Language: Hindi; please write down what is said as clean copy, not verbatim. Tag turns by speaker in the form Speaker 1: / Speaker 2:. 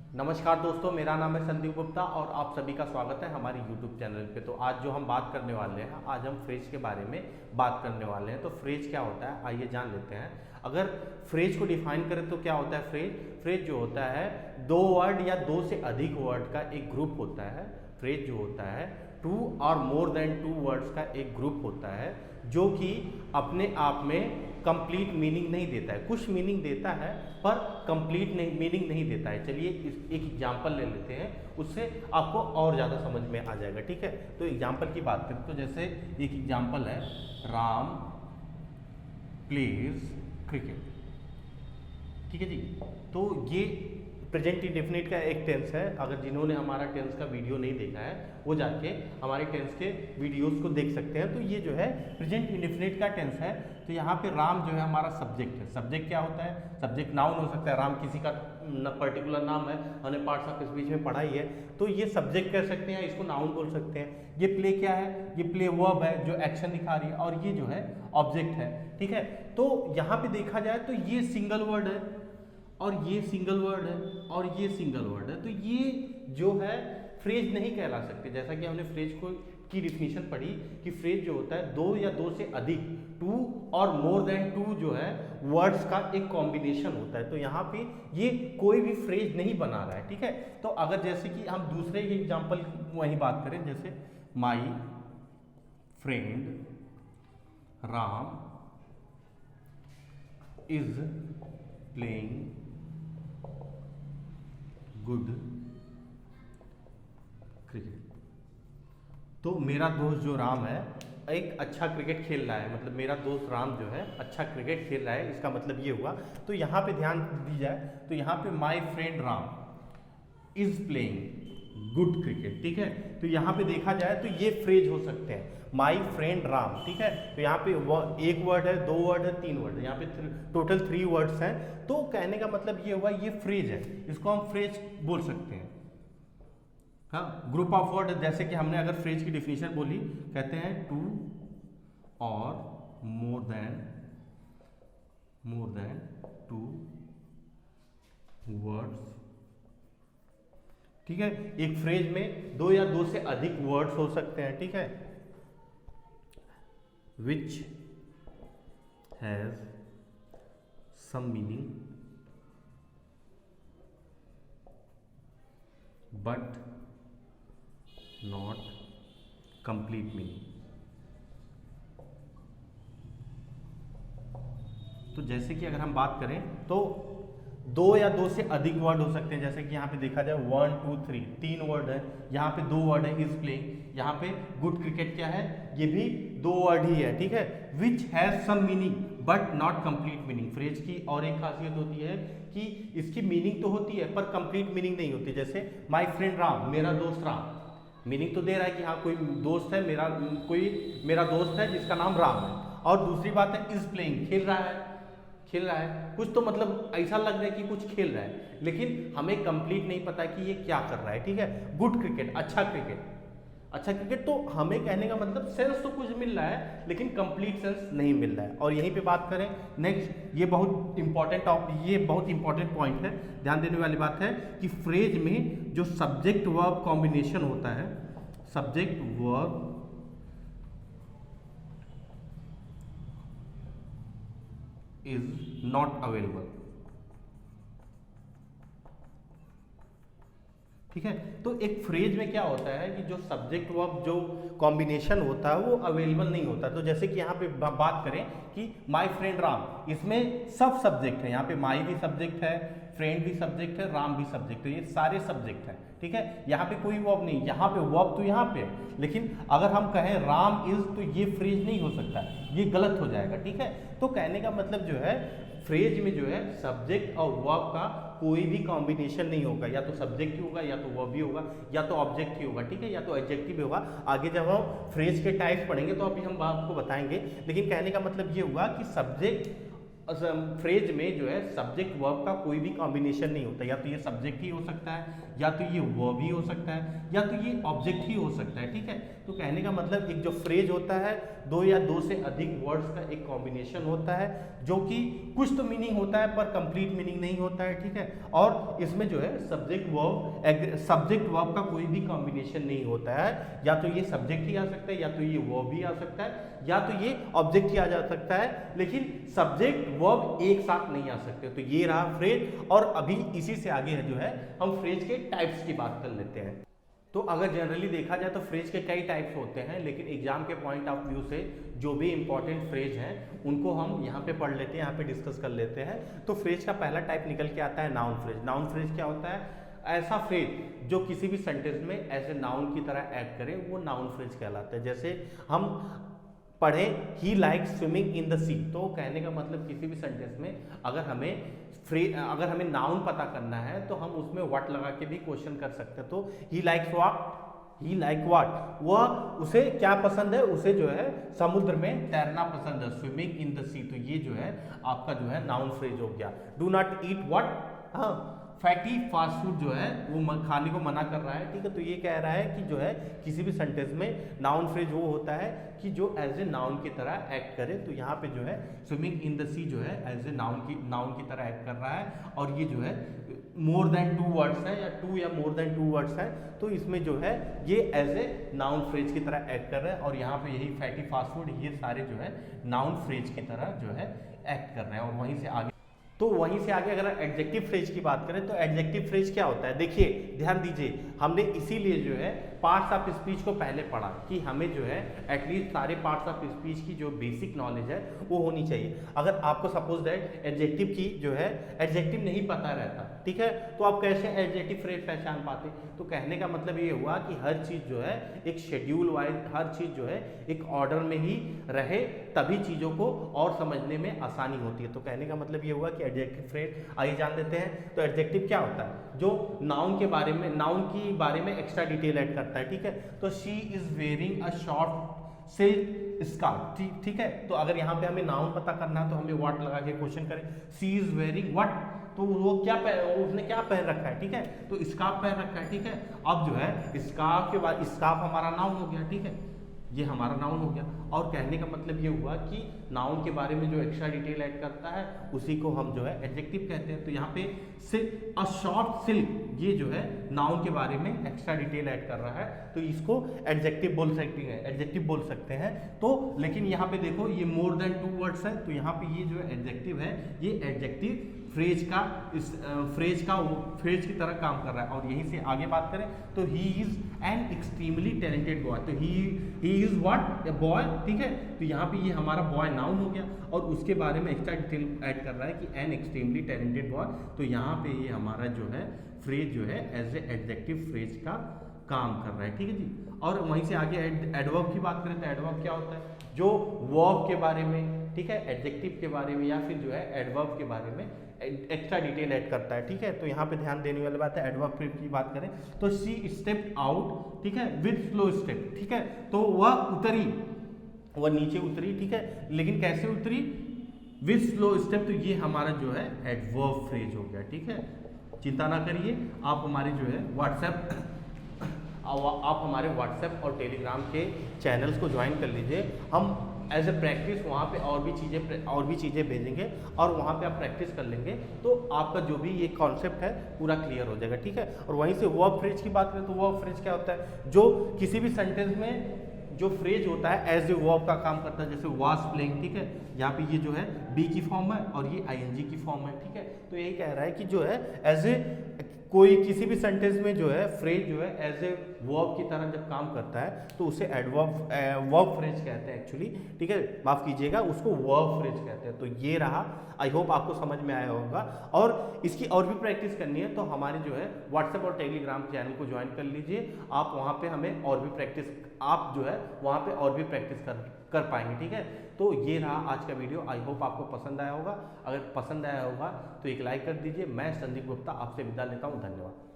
Speaker 1: नमस्कार दोस्तों, मेरा नाम है संदीप गुप्ता और आप सभी का स्वागत है हमारी YouTube चैनल पे। तो आज जो हम बात करने वाले हैं, आज हम फ्रेज के बारे में बात करने वाले हैं। तो फ्रेज क्या होता है, आइए जान लेते हैं। अगर फ्रेज को डिफाइन करें तो क्या होता है फ्रेज जो होता है दो वर्ड या दो से अधिक वर्ड का एक ग्रुप होता है। फ्रेज जो होता है टू और मोर देन टू वर्ड्स का एक ग्रुप होता है, जो कि अपने आप में कंप्लीट मीनिंग नहीं देता है। कुछ मीनिंग देता है पर कंप्लीट मीनिंग नहीं देता है। चलिए एक एग्जांपल ले लेते हैं, उससे आपको और ज़्यादा समझ में आ जाएगा। ठीक है, तो एग्जांपल की बात करें तो जैसे एक एग्जांपल है, राम प्लेज क्रिकेट। ठीक है जी, तो ये प्रेजेंट इंडेफिनिट का एक टेंस है। अगर जिन्होंने हमारा टेंस का वीडियो नहीं देखा है वो जाके हमारे टेंस के वीडियोस को देख सकते हैं। तो ये जो है प्रेजेंट इंडेफिनिट का टेंस है। तो यहाँ पे राम जो है हमारा सब्जेक्ट है। सब्जेक्ट क्या होता है? सब्जेक्ट नाउन हो सकता है। राम किसी का पर्टिकुलर नाम है, हमने पार्ट्स ऑफ स्पीच में पढ़ा ही है। तो ये सब्जेक्ट कह सकते हैं, इसको नाउन बोल सकते हैं। ये प्ले क्या है? ये प्ले वर्ब है जो एक्शन दिखा रही है, और ये जो है ऑब्जेक्ट है। ठीक है, तो यहाँ पे देखा जाए तो ये सिंगल वर्ड है और ये सिंगल वर्ड है और ये सिंगल वर्ड है। तो ये जो है फ्रेज नहीं कहला सकते। जैसा कि हमने फ्रेज को की डिफिनीशन पढ़ी कि फ्रेज जो होता है दो या दो से अधिक, टू और मोर देन टू जो है वर्ड्स का एक कॉम्बिनेशन होता है। तो यहाँ पे ये कोई भी फ्रेज नहीं बना रहा है। ठीक है, तो अगर जैसे कि हम दूसरे एग्जाम्पल वही बात करें, जैसे my friend Ram is playing good cricket. तो मेरा दोस्त जो राम है एक अच्छा क्रिकेट खेल रहा है, मतलब मेरा दोस्त राम जो है अच्छा क्रिकेट खेल रहा है, इसका मतलब ये हुआ। तो यहाँ पे ध्यान दी जाए तो यहाँ पे my friend Ram is playing good cricket. ठीक है, तो यहाँ पे देखा जाए तो ये फ्रेज हो सकते हैं, माई फ्रेंड राम। ठीक है, तो यहाँ पे एक वर्ड है, दो वर्ड है, तीन वर्ड है, यहाँ पे टोटल 3 वर्ड्स हैं। तो कहने का मतलब ये हुआ ये फ्रेज है, इसको हम फ्रेज बोल सकते हैं। हाँ, ग्रुप ऑफ वर्ड, जैसे कि हमने अगर फ्रेज की डिफिनीशन बोली, कहते हैं टू और मोर देन टू वर्ड्स। ठीक है, एक फ्रेज में दो या दो से अधिक वर्ड्स हो सकते हैं। ठीक है, which has some meaning but not complete meaning। तो जैसे कि अगर हम बात करें तो दो या दो से अधिक वर्ड हो सकते हैं। जैसे कि यहाँ पे देखा जाए 1 2 3 तीन वर्ड है, यहाँ पे दो वर्ड है इज प्लेइंग, यहाँ पे गुड क्रिकेट क्या है, ये भी दो वर्ड ही है। ठीक है, which has some meaning but not complete meaning. Phrase की और एक खासियत होती है कि इसकी मीनिंग तो होती है पर कंप्लीट मीनिंग नहीं होती। जैसे माई फ्रेंड राम, मेरा दोस्त राम, मीनिंग तो दे रहा है कि हाँ कोई दोस्त है मेरा, कोई मेरा दोस्त है जिसका नाम राम है। और दूसरी बात है इज प्लेइंग, खेल रहा है कुछ, तो मतलब ऐसा लग रहा है कि कुछ खेल रहा है, लेकिन हमें कंप्लीट नहीं पता कि ये क्या कर रहा है। ठीक है, गुड क्रिकेट, अच्छा क्रिकेट, तो हमें कहने का मतलब सेंस तो कुछ मिल रहा है लेकिन कंप्लीट सेंस नहीं मिल रहा है। और यहीं पे बात करें नेक्स्ट, ये बहुत इंपॉर्टेंट पॉइंट है, ध्यान देने वाली बात है कि फ्रेज में जो सब्जेक्ट वर्ब कॉम्बिनेशन होता है, subject verb is not available. ठीक है, तो एक फ्रेज में क्या होता है कि जो सब्जेक्ट वर्ब जो कॉम्बिनेशन होता है वो अवेलेबल नहीं होता। तो जैसे कि यहाँ पे बात करें कि माई फ्रेंड राम, इसमें सब सब्जेक्ट है, यहाँ पे माई भी सब्जेक्ट है, फ्रेंड भी सब्जेक्ट है, राम भी सब्जेक्ट है, ये सारे सब्जेक्ट हैं। ठीक है, यहाँ पे कोई वर्ब नहीं, यहाँ पे वर्ब तो यहाँ पे, लेकिन अगर हम कहें राम इज तो ये फ्रेज नहीं हो सकता, ये गलत हो जाएगा। ठीक है, तो कहने का मतलब जो है फ्रेज में जो है सब्जेक्ट और वर्ब का कोई भी कॉम्बिनेशन नहीं होगा, या तो सब्जेक्ट ही होगा, या तो वर्ब भी होगा, या तो ऑब्जेक्ट ही होगा। ठीक है, या तो एडजेक्टिव भी होगा। आगे जब हम फ्रेज के टाइप्स पढ़ेंगे तो अभी हम आपको बताएंगे, लेकिन कहने का मतलब ये हुआ कि सब्जेक्ट फ्रेज में जो है सब्जेक्ट वर्ब का कोई भी कॉम्बिनेशन नहीं होता, या तो ये सब्जेक्ट ही हो सकता है, या तो ये वर्ब ही हो सकता है, या तो ये ऑब्जेक्ट ही हो सकता है, ठीक है। तो कहने का मतलब एक जो फ्रेज होता है दो या दो से अधिक वर्ड्स का एक कॉम्बिनेशन होता है, जो कि कुछ तो मीनिंग होता है पर कंप्लीट मीनिंग नहीं होता है, ठीक है। और इसमें जो है सब्जेक्ट वर्ब का कोई भी कॉम्बिनेशन नहीं होता है, या तो ये सब्जेक्ट ही आ सकता है, या तो ये वर्ब ही आ सकता है, या तो ये ऑब्जेक्ट ही आ जा सकता है, लेकिन सब्जेक्ट वर्ब एक साथ नहीं आ सकते। तो ये रहा फ्रेज। और अभी इसी से आगे है जो है हम फ्रेज के टाइप्स की बात कर लेते हैं। तो अगर जनरली देखा जाए तो फ्रेज के कई टाइप्स होते हैं, लेकिन एग्जाम के पॉइंट ऑफ व्यू से जो भी इंपॉर्टेंट फ्रेज हैं उनको हम यहाँ पे पढ़ लेते हैं, यहाँ पे डिस्कस कर लेते हैं। तो फ्रेज का पहला टाइप निकल के आता है नाउन फ्रेज। नाउन फ्रेज क्या होता है? ऐसा फ्रेज जो किसी भी सेंटेंस में ऐसे नाउन की तरह ऐड करे, वो नाउन फ्रेज कहलाता है। जैसे हम पढ़े ही लाइक स्विमिंग इन द सी, तो कहने का मतलब किसी भी सेंटेंस में अगर हमें नाउन पता करना है तो हम उसमें व्हाट लगा के भी क्वेश्चन कर सकते हैं। तो ही लाइक्स व्हाट, वह उसे क्या पसंद है? उसे जो है समुद्र में तैरना पसंद है, स्विमिंग इन द सी। तो ये जो है आपका जो है नाउन फ्रेज हो गया। डू नॉट ईट व्हाट, हाँ फैटी फास्ट फूड जो है वो खाने को मना कर रहा है, ठीक है। तो ये कह रहा है कि जो है किसी भी सेंटेंस में नाउन फ्रेज वो होता है कि जो एज ए नाउन की तरह एक्ट करे। तो यहाँ पे जो है स्विमिंग इन द सी जो है एज ए नाउन की तरह एक्ट कर रहा है, और ये जो है मोर देन 2 वर्ड्स है, या 2 या मोर देन 2 वर्ड्स है, तो इसमें जो है ये एज ए नाउन फ्रेज की तरह एक्ट कर रहा है। और यहाँ पे यही फैटी फास्ट फूड, ये सारे जो है नाउन फ्रेज की तरह जो है एक्ट कर रहे हैं। और वहीं से आगे अगर एडजेक्टिव फ्रेज की बात करें तो एडजेक्टिव फ्रेज क्या होता है? देखिए ध्यान दीजिए, हमने इसीलिए जो है पार्ट्स ऑफ स्पीच को पहले पढ़ा कि हमें जो है एटलीस्ट सारे पार्ट्स ऑफ स्पीच की जो बेसिक नॉलेज है वो होनी चाहिए। अगर आपको सपोज दैट एडजेक्टिव की जो है एडजेक्टिव नहीं पता रहता, ठीक है, तो आप कैसे एडजेक्टिव फ्रेज पहचान पाते? तो कहने का मतलब ये हुआ कि हर चीज़ जो है एक शेड्यूल वाइज, हर चीज़ जो है एक ऑर्डर में ही रहे, तभी चीज़ों को और समझने में आसानी होती है। तो कहने का मतलब ये हुआ कि एडजेक्टिव फ्रेज आइए जान लेते हैं। तो एडजेक्टिव क्या होता है? जो नाउन के बारे में एक्स्ट्रा डिटेल ऐड करता है, ठीक है। तो she is wearing a short silk scarf, ठीक है। तो अगर यहाँ पे हमें नाउन पता करना है तो हमें व्हाट लगा के क्वेश्चन करें, शी इज वेयरिंग व्हाट, तो वो उसने क्या पहन रखा है, ठीक है, तो स्कार्फ पहन रखा है, ठीक है। अब जो है स्कार्फ के बाद स्कार्फ हमारा नाउन हो गया, ठीक है, ये हमारा नाउन हो गया। और कहने का मतलब ये हुआ कि नाउन के बारे में जो एक्स्ट्रा डिटेल ऐड करता है उसी को हम जो है एडजेक्टिव कहते हैं। तो यहाँ पे अ शॉर्ट सिल्क, ये जो है नाउन के बारे में एक्स्ट्रा डिटेल ऐड कर रहा है, तो इसको एडजेक्टिव बोल सकते हैं। तो लेकिन यहाँ पे देखो ये मोर देन 2 वर्ड्स है, तो यहाँ पे ये जो एडजेक्टिव है ये एडजेक्टिव फ्रेज की तरह काम कर रहा है। और यहीं से आगे बात करें तो he is an extremely talented boy, तो he is what, a boy, ठीक है। तो यहाँ पे ये हमारा बॉय नाउन हो गया, और उसके बारे में एक्स्ट्रा डिटेल ऐड कर रहा है कि एन एक्सट्रीमली टैलेंटेड बॉय। तो यहाँ पे ये हमारा जो है फ्रेज जो है एज ए एडजेक्टिव फ्रेज का काम कर रहा है, ठीक है जी। और वहीं से आगे एडवर्ब की बात करें तो एडवर्ब क्या होता है? जो वर्ब के बारे में, ठीक है, एडजेक्टिव के बारे में या फिर जो है एडवर्ब के बारे में एक्स्ट्रा डिटेल ऐड करता है, ठीक है। तो यहाँ पे ध्यान देने वाली बात है, एडवर्ब की बात करें तो शी स्टेप्ड आउट, ठीक है, विद स्लो स्टेप, ठीक है। तो वह नीचे उतरी, ठीक है, लेकिन कैसे उतरी? With slow step. तो ये हमारा जो है एडवर्ब फ्रेज हो गया, ठीक है। चिंता ना करिए, आप हमारे जो है हमारे व्हाट्सएप और टेलीग्राम के चैनल्स को ज्वाइन कर लीजिए। हम एज ए प्रैक्टिस वहाँ पे और भी चीज़ें भेजेंगे, और वहाँ पे आप प्रैक्टिस कर लेंगे तो आपका जो भी ये कॉन्सेप्ट है पूरा क्लियर हो जाएगा, ठीक है। और वहीं से वर्ब फ्रेज की बात करें तो वर्ब फ्रेज क्या होता है? जो किसी भी सेंटेंस में जो फ्रेज होता है एज ए वर्ब का काम करता है। जैसे वाज प्लेइंग, ठीक है, यहाँ पे ये जो है बी की फॉर्म है और ये आईएनजी की फॉर्म है, ठीक है। तो यही कह रहा है कि जो है एज ए कोई किसी भी सेंटेंस में जो है फ्रेज जो है एज ए वर्ब की तरह जब काम करता है तो उसे वर्ब फ्रेज कहते हैं एक्चुअली, ठीक है, माफ कीजिएगा, उसको वर्ब फ्रेज कहते हैं। तो ये रहा, आई होप आपको समझ में आया होगा। और इसकी और भी प्रैक्टिस करनी है तो हमारे जो है व्हाट्सएप और टेलीग्राम चैनल को ज्वाइन कर लीजिए। आप वहाँ पे हमें और भी प्रैक्टिस कर पाएंगे, ठीक है। तो ये रहा आज का वीडियो, आई होप आपको पसंद आया होगा। अगर पसंद आया होगा तो एक लाइक कर दीजिए। मैं संदीप गुप्ता आपसे विदा लेता हूँ, धन्यवाद।